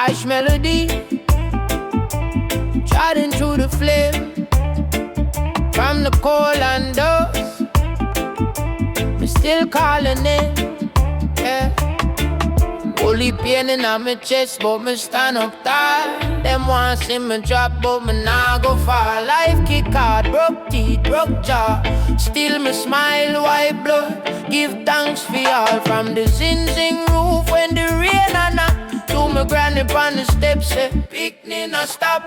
Ash melody, trotting through the flame. From the cold and dust, me still calling it, yeah. Only pain in my chest, but me stand up tall. Them want see me drop, but me nah go far. Life kick hard, broke teeth, broke jaw. Still me smile, white blood. Give thanks for all. From the zing roof when the rain a knock, to my granny on the steps, say, picnic no stop.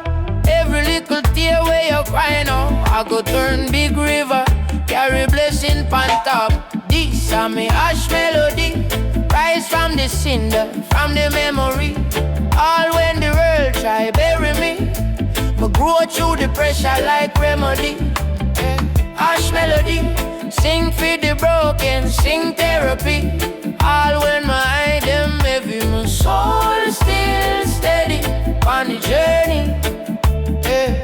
Every little tear where you cry now, I go turn big river, carry blessing pan top. This a me ash melody, rise from the cinder, from the memory. All when the world try bury me, me grow through the pressure like remedy. Yeah. Ash melody, sing for the broken, sing therapy. All when my eye them heavy, my soul still steady on the journey. Yeah.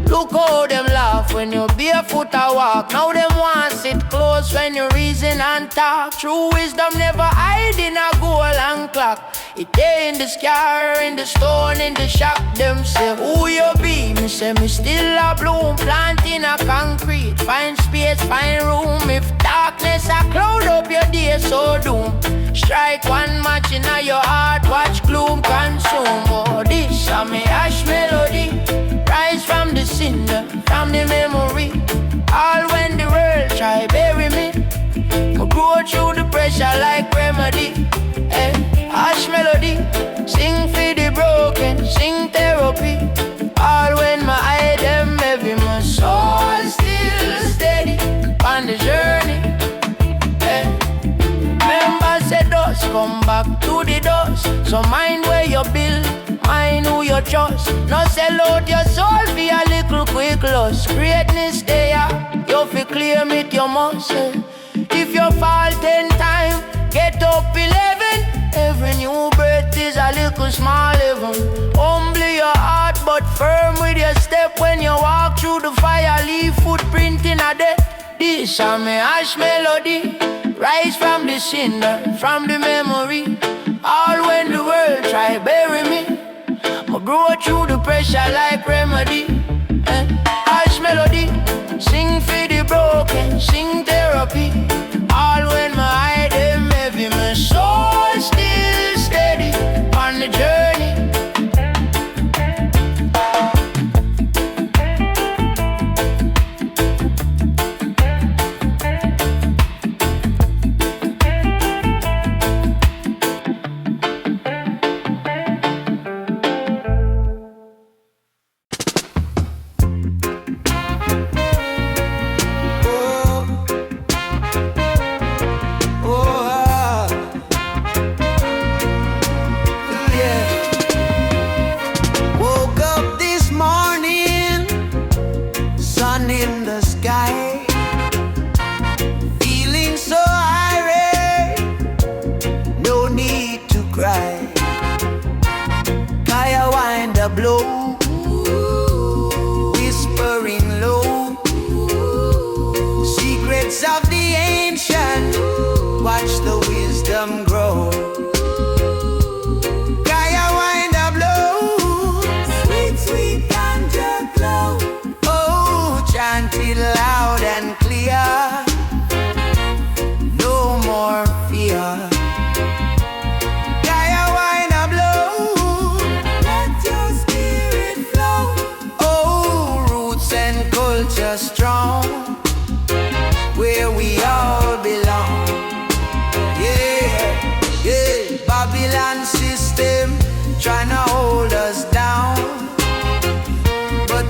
Look how them laugh when you barefoot a walk. Now them want sit close when you reason and talk. True wisdom never hide in a gold and clock. It there in the scar, in the stone, in the shop. Them say who you be, me say me still a bloom. Plant in a concrete, find space, find room. If darkness a cloud up your day so doom. Strike one match in your heart, watch gloom consume. Oh, this a me ash melody, rise from the cinder, from the memory. All when the world try bury me, I grow through the pressure like remedy. Hey, ash melody, sing for the broken, sing therapy. All when my eye them heavy, my soul still steady on the journey. Hey, members say dust, come back to the dust. So mind where you build, mind who you trust. No sell out your soul for a little quick loss. Greatness there, you fi claim it, you must say. If you fall 10 times, get up 11. Every new breath is a little small heaven. Humble your heart but firm with your step. When you walk through the fire, leave footprint in a death. This a me ash melody, rise from the cinder, from the memory. All when the world try bury me, I grow through the pressure like remedy. Ash melody, sing for the broken, sing therapy. All when my eye them heavy, my soul still steady on the journey.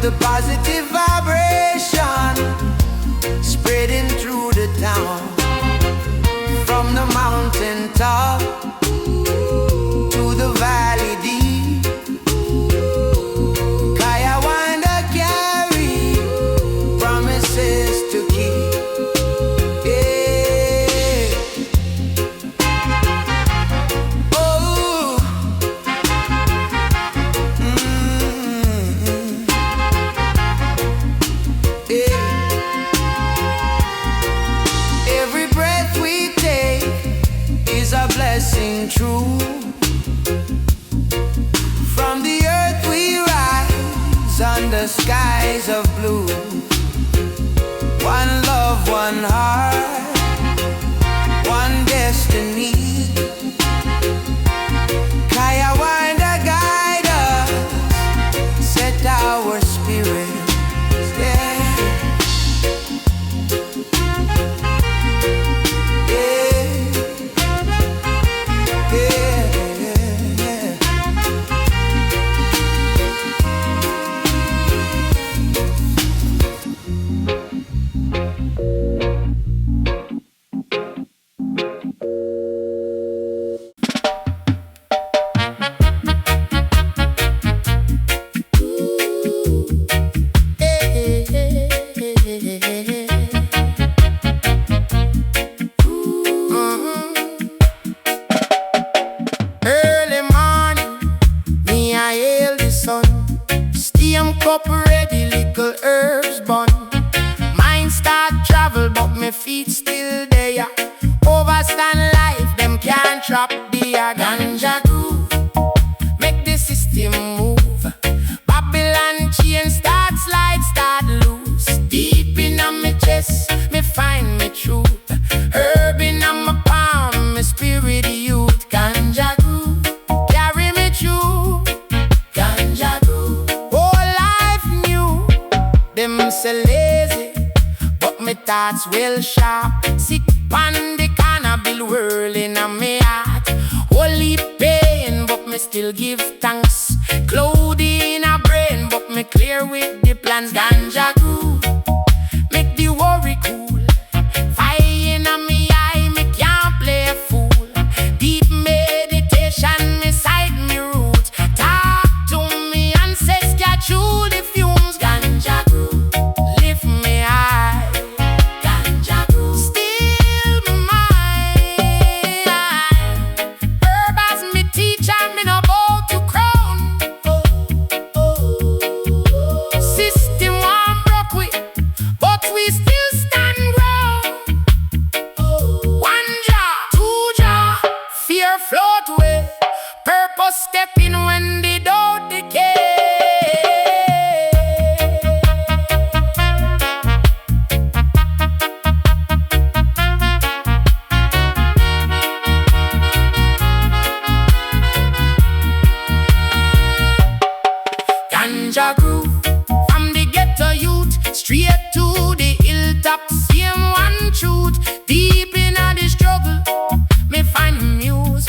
The positive vibration spreading through the town, from the mountain top to the valley deep. Kaya Wanda carry promises to keep. Yeah. Oh. the skies of blue. One love, one heart, one destiny. Kaya Wanda guide us, set our spirits, yeah. Cup ready, little herbs bun. Mind start travel, but my feet still there. Overstand life, them can't trap the ganja groove. Make the system move. Babylon chain start slide, start loose. Deep in my chest, me find me truth. Herb in my palm, my spirit youth. Ganja groove, carry me through. Ganja groove. Them say lazy, but me thoughts well sharp. Sick pan the cannabis whirling on me heart. Holy pain, but me still give thanks. Cloudy in a brain, but me clear with the plans. Ganja groove, make the worry cool. Fire in a me eye, me can't play a fool. Deep meditation, me sight me root. Talk to me ancestor through the fumes. Ganja groove. Stepping when the doubt decay. Ganja groove from the ghetto youth straight to the hilltop. Same one truth. Deep in the struggle, me find the muse.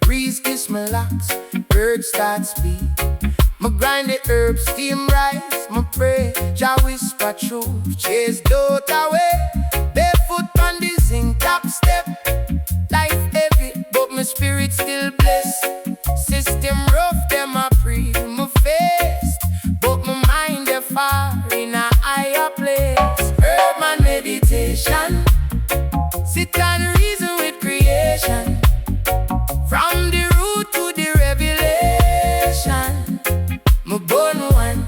Breeze kiss my locks, birds start speak. My grind the herbs, steam rise, my pray. Jah whisper truth, chase doubt away. Barefoot on the zinc top step. Life heavy, but my spirit still blessed. System rough, them a pre my face, but my mind they far in a higher place. Herb and meditation, sit and reason with creation. From the root to the revelation, my born one,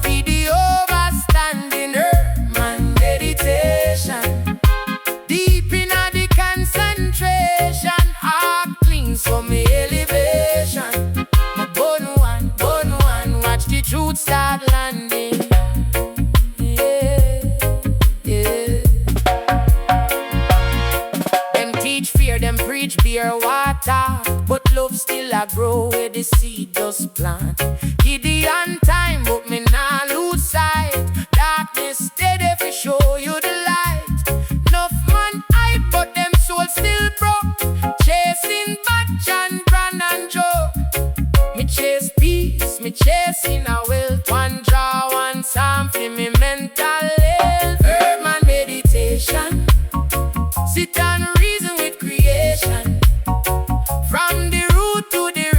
feed the overstanding herb and meditation. Deep in the concentration, heart clean for me elevation. My born one, watch the truth start landing. Them preach beer water, but love still a grow where the seed does plant. Gideon time, but me nah lose sight. Darkness steady for show you the light. Enough man hype, but them souls still broke. Chasing batch and brand and joke. Me chase peace, me chasing a wealth. One draw, one psalm for me mental health. Herb and meditation, sit and reason with creation. From the root to the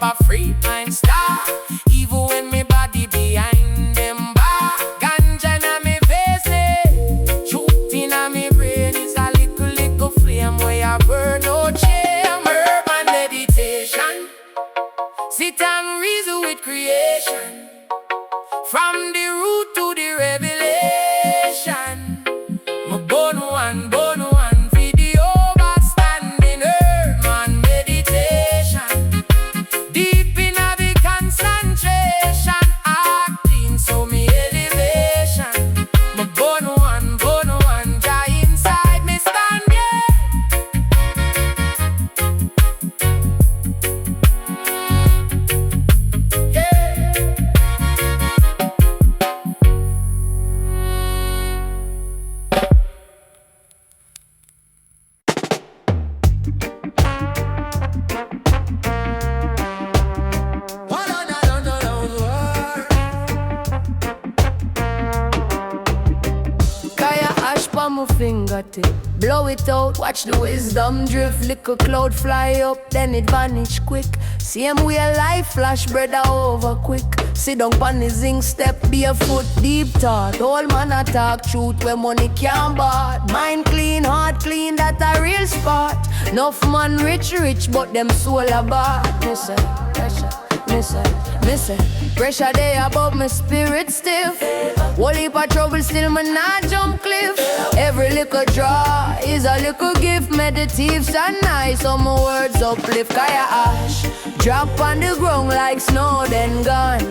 a free mind star. Even when me body behind them bar. Ganja na me face, truth inna me brain is a little flame where I burn no shame. Urban meditation, sit and reason with creation. From the root to the revelation. My born one for the overstanding urban meditation. Deep in the concentration, acting so me elevation. My born one, Jah inside me stand, yeah. My fingertip, blow it out, watch the wisdom drift. Little cloud fly up, then it vanish quick. Same way life flash, brother over quick. Sit down pon the zinc step, barefoot, deep thought. Old man a talk truth where money can't bought. Mind clean, heart clean, that a real spot. Enough man rich, but them soul a bad. Miss it, pressure there above my spirit stiff. Whole heap of trouble still me not jump cliff. Every little draw is a little gift. Meditative and nice, so my words uplift. Kaya ash, drop on the ground like snow then gone.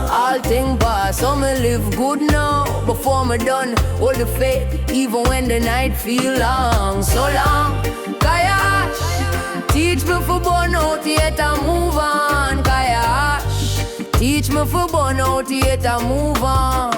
All things pass, so me live good now. Before me done, hold the faith, even when the night feel long. So long, Kaya ash, teach me for burn out yet I move on. Kaya ash, teach me for burn out yet I move on.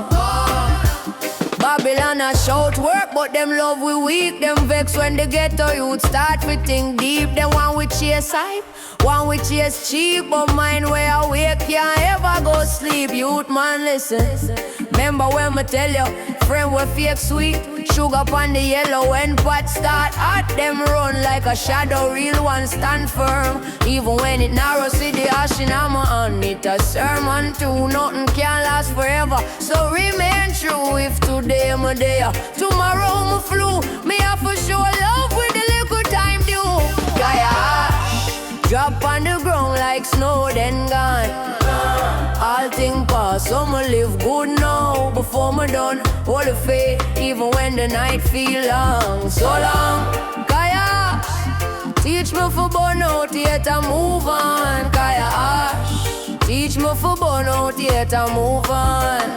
Babylon a shout work, but them love we weak. Them vex when they get to youth start we think deep. Them one we chase hype, one we chase cheap. But mind where awake can't ever go sleep. Youth man listen, remember when me tell you, friend we fake sweet. Sugar upon the yellow when pot start hot. Them run like a shadow, real one stand firm. Even when it narrow, see the ash in my hand. It a sermon too, nothing can last forever. So remain true, if today I'm there, tomorrow I'm flew. Me have to show love with the little time due. Kaya drop on the ground like snow then gone. All things pass, so me live good now. Before me done, hold the faith, even when the night feel long. So long, Kaya, teach me for burn out yet I move on. Kaya ash, teach me for burn out yet I move on.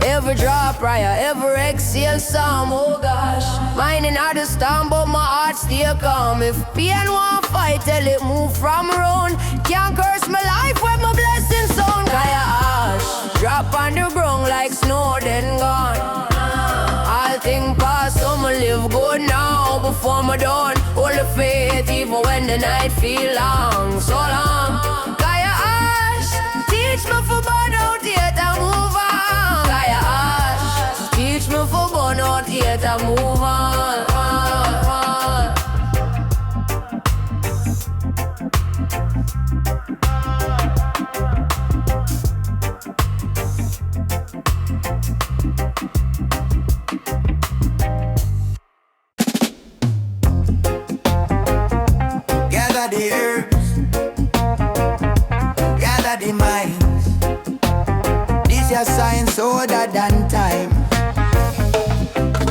Every drop prayer, every exhale psalm, oh gosh. Mine in the storm, but my heart stay calm. If pain won't fight, tell it move from around. Can't curse my life when my blessings sound. Kaya ash, drop on the ground like snow then gone. All things pass, so me live good now. Before me done, hold the faith, even when the night feel long. So long, Kaya ash, teach me for burn out yet I move on. Kaya ash, teach me for burn out yet I move on. Gather the herbs, gather the minds. This your science older than time.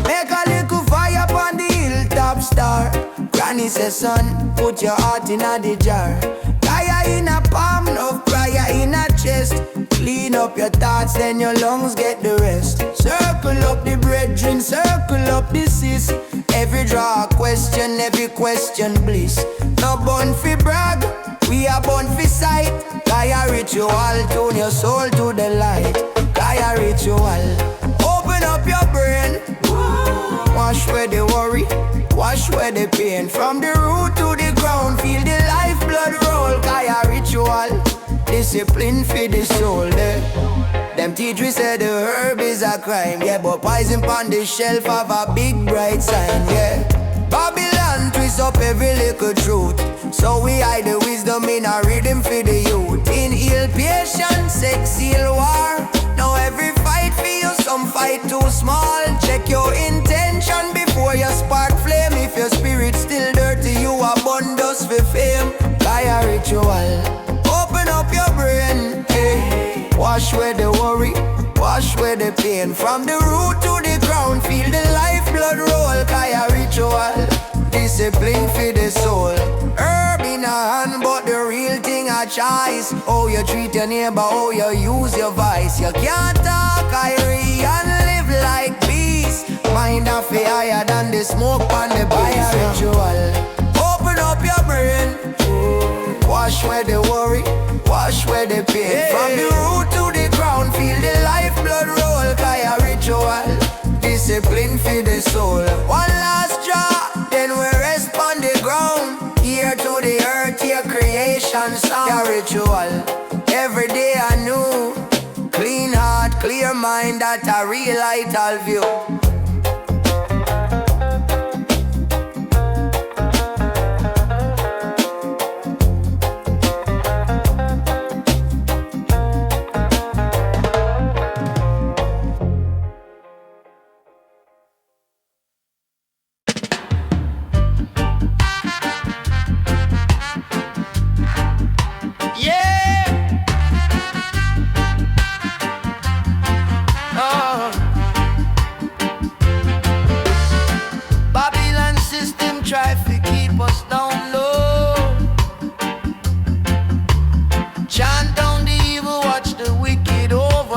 Make a little fire upon the hilltop star. Granny says, son, put your heart in the jar. Fire in a palm, no prayer in a chest. Clean up your thoughts, then your lungs get the rest. Circle up the brethren, circle up the sis. Every draw a question, every question bliss. No bun fi brag, we are born fi sight. Kaya ritual, tune your soul to the light. Kaya ritual, open up your brain. Wash away the worry, wash away the pain. From the root to the ground, feel the lifeblood roll. Kaya ritual, discipline for the soul there. Them teach we say the herb is a crime, yeah, but poison on the shelf have a big bright sign, yeah. Babylon twist up every little truth, so we hide the wisdom in small. Check your intention before you spark flame. If your spirit still dirty, you are bundles for fame. Kaya ritual, open up your brain, hey. Wash away the worry, wash away the pain. From the root to the ground, feel the lifeblood roll. Kaya ritual, discipline for the soul. Herb in a hand, but the real thing a choice. How you treat your neighbor, how you use your voice. You can't talk Irie and live like bees. Mind a feel higher than the smoke on the Kaya ritual, open up your brain, wash away the worry, wash away the pain, hey. From the root to the ground, feel the lifeblood roll. Kaya ritual, discipline for the soul. One last drop, then we rest on the ground. Here to the earth, your creation sound. Kaya ritual, every day anew. Clean heart, clear mind, that a real vital view.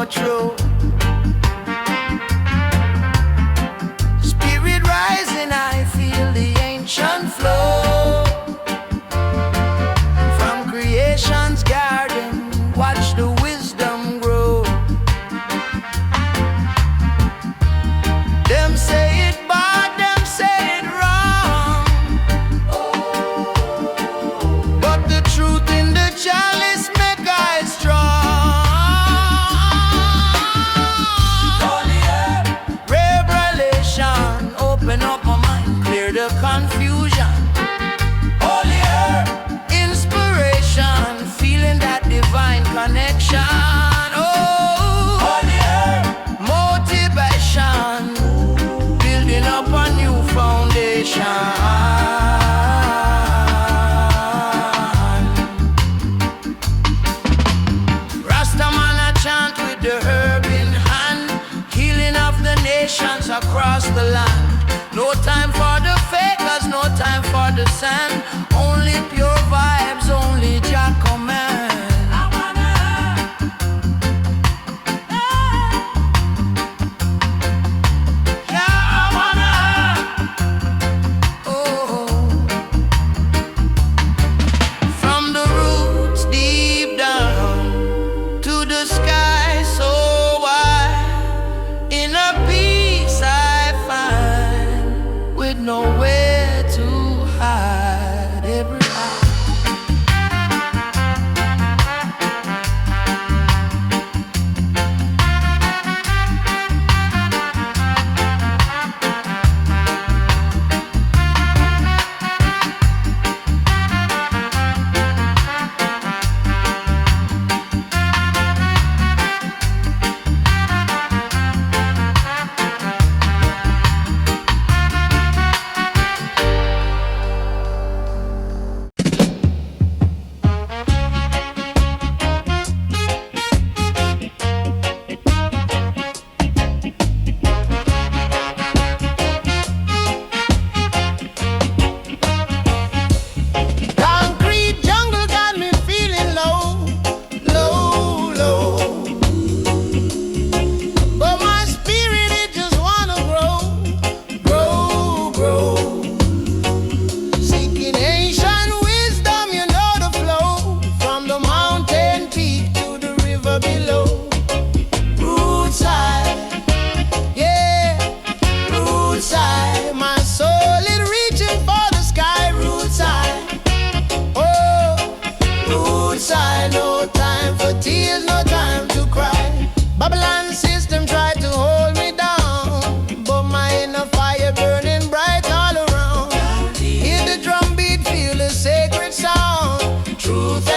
True. Spirit rising, I feel the ancient flow. From creation's garden, watch the wisdom grow. Them say it bad, them say it wrong, but the truth in the chalice make I strong. Confusion, holy earth, inspiration, feeling that divine connection. Oh, holy earth, motivation, building up a new foundation. Rastaman a chant with the herb in hand, healing of the nations across the land. No time for the fakers, no time for the sand. Only pure vibes, only Jah command. From the roots deep down to the sky so wide, in a peace I find, with nowhere to hide every eye. Truth